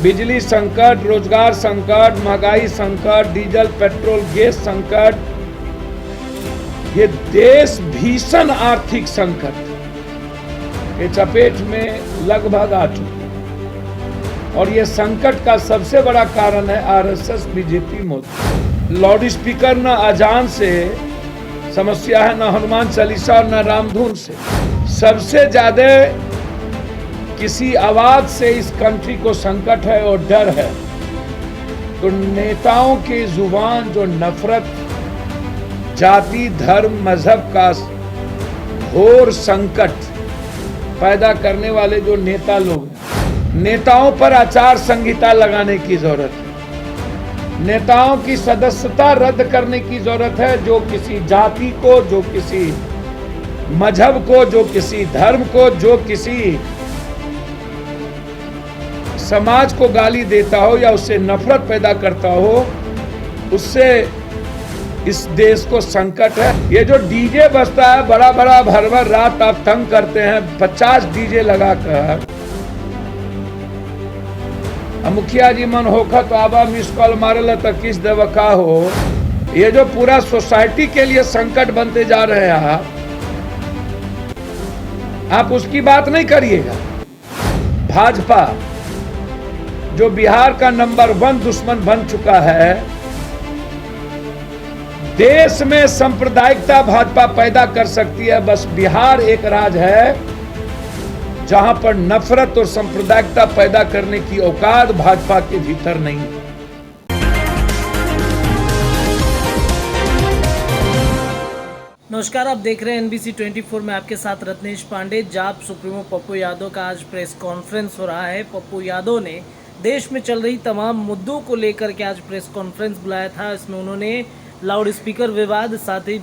बिजली संकट, रोजगार संकट, महंगाई संकट, डीजल पेट्रोल गैस संकट, ये देश भीषण आर्थिक संकट के चपेट में लगभग आ चुका है। और ये संकट का सबसे बड़ा कारण है RSS, BJP, Modi. Loud speaker न अजान से समस्या है, न हनुमान चालीसा और न रामधुन से। सबसे ज्यादा किसी आवाज से इस कंट्री को संकट है और डर है तो नेताओं की जुबान जो नफरत, जाति, धर्म, मजहब का घोर संकट पैदा करने वाले जो नेता लोग हैं, नेताओं पर आचार संहिता लगाने की जरूरत है। नेताओं की सदस्यता रद्द करने की जरूरत है। जो किसी जाति को, जो किसी मजहब को, जो किसी धर्म को, जो किसी समाज को गाली देता हो या उससे नफरत पैदा करता हो, उससे इस देश को संकट है। ये जो डीजे बजता है बड़ा बड़ा, भर भर रात आप तंग करते हैं 50 डीजे लगाकर। मुखिया जी मन होखा तो आबा मिस कॉल मारे तो किस देव का हो। ये जो पूरा सोसाइटी के लिए संकट बनते जा रहे हैं, आप उसकी बात नहीं करिएगा। भाजपा जो बिहार का नंबर 1 दुश्मन बन चुका है, देश में सांप्रदायिकता भाजपा पैदा कर सकती है। बस बिहार एक राज्य है जहां पर नफरत और सांप्रदायिकता पैदा करने की औकात भाजपा के भीतर नहीं है। नमस्कार, आप देख रहे हैं एनबीसी 24 में आपके साथ रत्नेश पांडे। जाप सुप्रीमो पप्पू यादव का आज प्रेस कॉन्फ्रेंस हो रहा है। पप्पू यादव ने देश में चल रही तमाम मुद्दों को लेकर के आज प्रेस कॉन्फ्रेंस बुलाया था। इसमें उन्होंने लाउड स्पीकर विवाद, साथ ही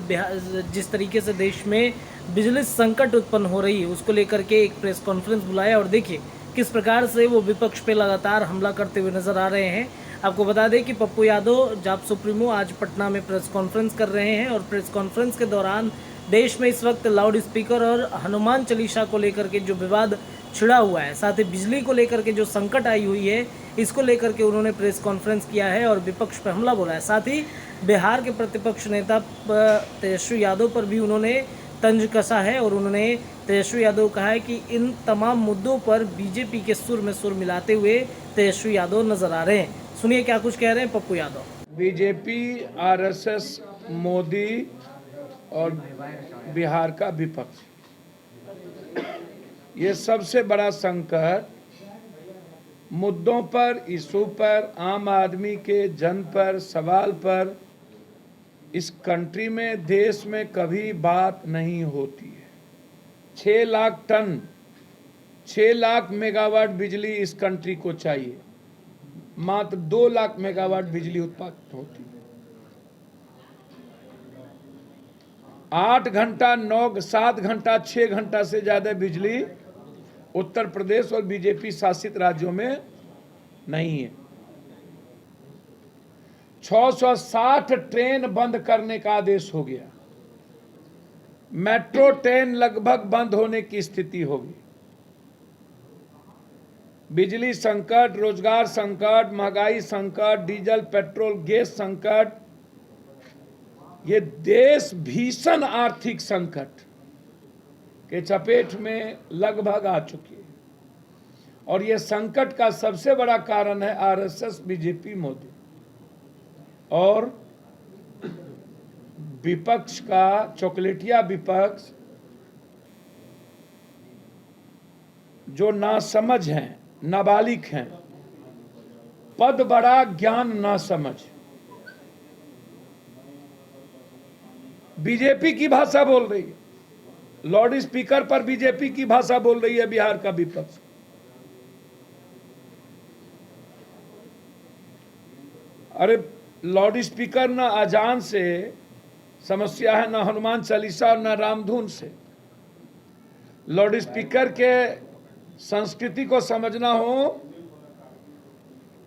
जिस तरीके से देश में बिजली संकट उत्पन्न हो रही है उसको लेकर के एक प्रेस कॉन्फ्रेंस बुलाया। और देखिए किस प्रकार से वो विपक्ष पे लगातार हमला करते हुए नजर आ रहे हैं। आपको बता दें कि पप्पू यादव जाप सुप्रीमो आज पटना में प्रेस कॉन्फ्रेंस कर रहे हैं और प्रेस कॉन्फ्रेंस के दौरान देश में इस वक्त लाउड स्पीकर और हनुमान चालीसा को लेकर के जो विवाद छिड़ा हुआ है, साथ ही बिजली को लेकर के जो संकट आई हुई है, इसको लेकर के उन्होंने प्रेस कॉन्फ्रेंस किया है और विपक्ष पर हमला बोला है। साथ ही बिहार के प्रतिपक्ष नेता तेजस्वी यादव पर भी उन्होंने तंज कसा है और उन्होंने तेजस्वी यादव कहा है कि इन तमाम मुद्दों पर बीजेपी के सुर में सुर मिलाते हुए तेजस्वी यादव नजर आ रहे हैं। सुनिए क्या कुछ कह रहे हैं पप्पू यादव। बीजेपी, आरएसएस, मोदी और बिहार का विपक्ष, ये सबसे बड़ा संकट मुद्दों पर, इशू पर, आम आदमी के जन पर, सवाल पर इस कंट्री में, देश में कभी बात नहीं होती है। 6 लाख टन, 6 लाख मेगावाट बिजली इस कंट्री को चाहिए। मात्र 2 लाख मेगावाट बिजली उत्पादित होती है। 8 घंटा, 9, 7 घंटा, 6 घंटा से ज्यादा बिजली उत्तर प्रदेश और बीजेपी शासित राज्यों में नहीं है। 660 ट्रेन बंद करने का आदेश हो गया। मेट्रो ट्रेन लगभग बंद होने की स्थिति होगी। बिजली संकट, रोजगार संकट, महंगाई संकट, डीजल पेट्रोल गैस संकट, ये देश भीषण आर्थिक संकट के चपेट में लगभग आ चुकी है। और ये संकट का सबसे बड़ा कारण है आरएसएस, बीजेपी, मोदी और विपक्ष का चॉकलेटिया विपक्ष, जो नासमझ हैं, नाबालिग हैं, पद बड़ा ज्ञान ना समझ। बीजेपी की भाषा बोल रही है, लाउड स्पीकर पर बीजेपी की भाषा बोल रही है बिहार का विपक्ष। अरे लाउड स्पीकर न अजान से समस्या है, न हनुमान चालीसा और न रामधुन से। लाउड स्पीकर के संस्कृति को समझना हो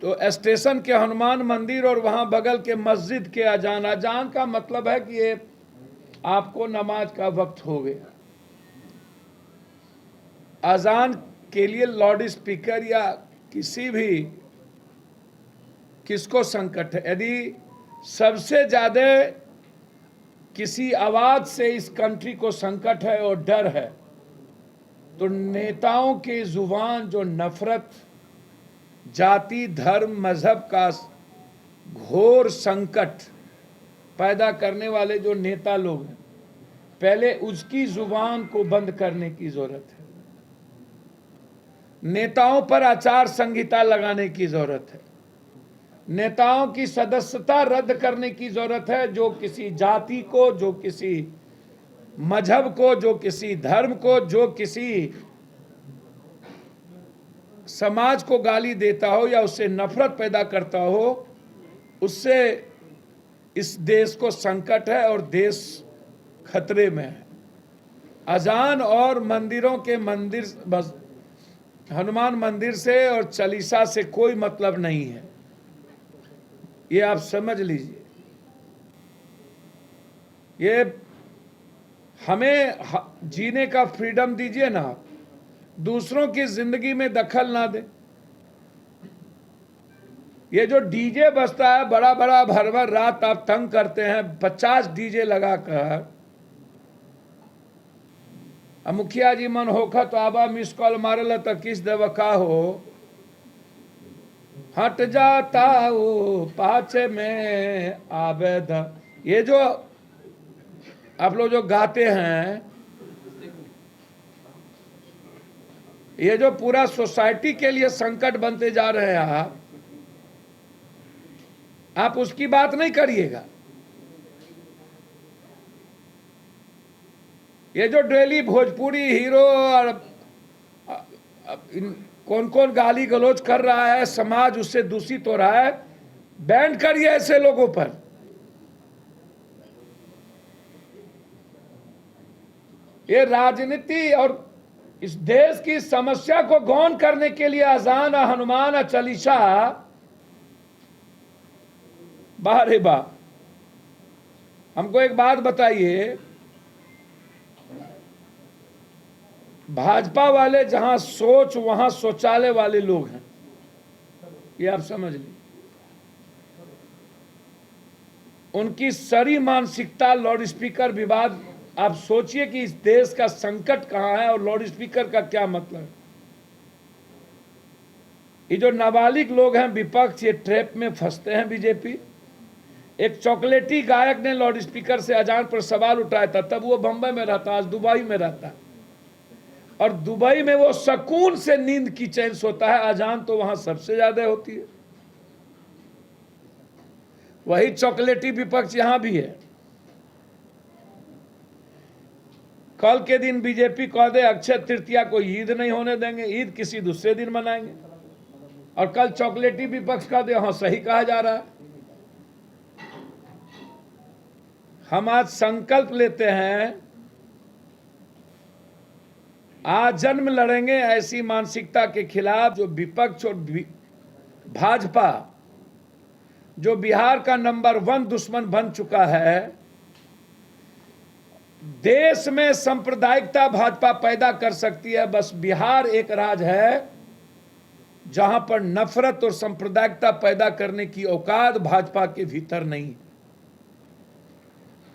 तो स्टेशन के हनुमान मंदिर और वहां बगल के मस्जिद के अजान, अजान का मतलब है कि ये आपको नमाज का वक्त हो गया। अजान के लिए लाउड स्पीकर या किसी भी किसको संकट है? यदि सबसे ज्यादा किसी आवाज से इस कंट्री को संकट है और डर है तो नेताओं के जुबान जो नफरत, जाति, धर्म, मजहब का घोर संकट पैदा करने वाले जो नेता लोग हैं, पहले उसकी जुबान को बंद करने की जरूरत है। नेताओं पर आचार संहिता लगाने की जरूरत है। नेताओं की सदस्यता रद्द करने की जरूरत है। जो किसी जाति को, जो किसी मजहब को, जो किसी धर्म को, जो किसी समाज को गाली देता हो या उससे नफरत पैदा करता हो, उससे इस देश को संकट है और देश खतरे में है। अजान और मंदिरों के मंदिर, बस हनुमान मंदिर से और चालीसा से कोई मतलब नहीं है, ये आप समझ लीजिए। ये हमें जीने का फ्रीडम दीजिए ना, दूसरों की जिंदगी में दखल ना दे। ये जो डीजे बजता है बड़ा बड़ा, भर भर रात आप तंग करते हैं 50 डीजे लगाकर। अब मुखिया जी मन होखा तो आबा मिस कॉल मारल तो किस देव का हो, हट जाता हो पाछे में आवेद। ये जो आप लोग जो गाते हैं, ये जो पूरा सोसाइटी के लिए संकट बनते जा रहे हैं, आप उसकी बात नहीं करिएगा। ये जो डेली भोजपुरी हीरो और कौन कौन गाली गलौज कर रहा है, समाज उससे दूषित हो रहा है, बैन करिए ऐसे लोगों पर। ये राजनीति और इस देश की समस्या को गौन करने के लिए अजान, हनुमान, चालीसा, बाहरे बा। हमको एक बात बताइए, भाजपा वाले जहां सोच वहां शौचालय वाले लोग हैं, ये आप समझ लीजिए। उनकी सारी मानसिकता लाउड स्पीकर विवाद। आप सोचिए कि इस देश का संकट कहां है और लाउड स्पीकर का क्या मतलब है। ये जो नाबालिग लोग हैं विपक्ष, ये ट्रैप में फंसते हैं बीजेपी। एक चॉकलेटी गायक ने लाउड स्पीकर से अजान पर सवाल उठाया था, तब वो बंबई में रहता, आज दुबई में रहता, और दुबई में वो सुकून से नींद की चैन सोता है। अजान तो वहां सबसे ज्यादा होती है। वही चॉकलेटी विपक्ष यहां भी है। कल के दिन बीजेपी कह दे अक्षय तृतीया को ईद नहीं होने देंगे, ईद किसी दूसरे दिन मनाएंगे, और कल चॉकलेटी विपक्ष कह दे हाँ सही कहा जा रहा है। हम आज संकल्प लेते हैं, आज जन्म लड़ेंगे ऐसी मानसिकता के खिलाफ जो विपक्ष और भाजपा, जो बिहार का नंबर 1 दुश्मन बन चुका है। देश में सांप्रदायिकता भाजपा पैदा कर सकती है, बस बिहार एक राज्य है जहां पर नफरत और सांप्रदायिकता पैदा करने की औकात भाजपा के भीतर नहीं।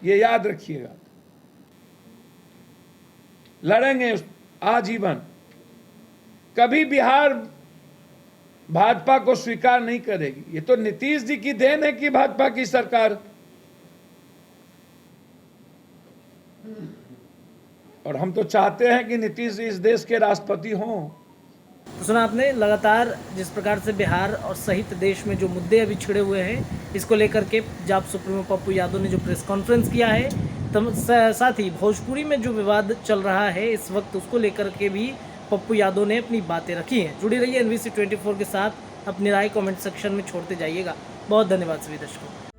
ये याद रखिएगा। लड़ेंगे आजीवन। कभी बिहार भाजपा को स्वीकार नहीं करेगी। ये तो नीतीश जी की देन है कि भाजपा की सरकार, और हम तो चाहते हैं कि नीतीश जी इस देश के राष्ट्रपति हों। तो सुना आपने, लगातार जिस प्रकार से बिहार और सहित देश में जो मुद्दे अभी छिड़े हुए हैं, इसको लेकर के जाप सुप्रीमो पप्पू यादव ने जो प्रेस कॉन्फ्रेंस किया है, साथ ही भोजपुरी में जो विवाद चल रहा है इस वक्त, उसको लेकर के भी पप्पू यादव ने अपनी बातें रखी हैं। जुड़ी रहिए NBC 24 के साथ। अपनी राय कमेंट सेक्शन में छोड़ते जाइएगा। बहुत धन्यवाद सभी दर्शकों।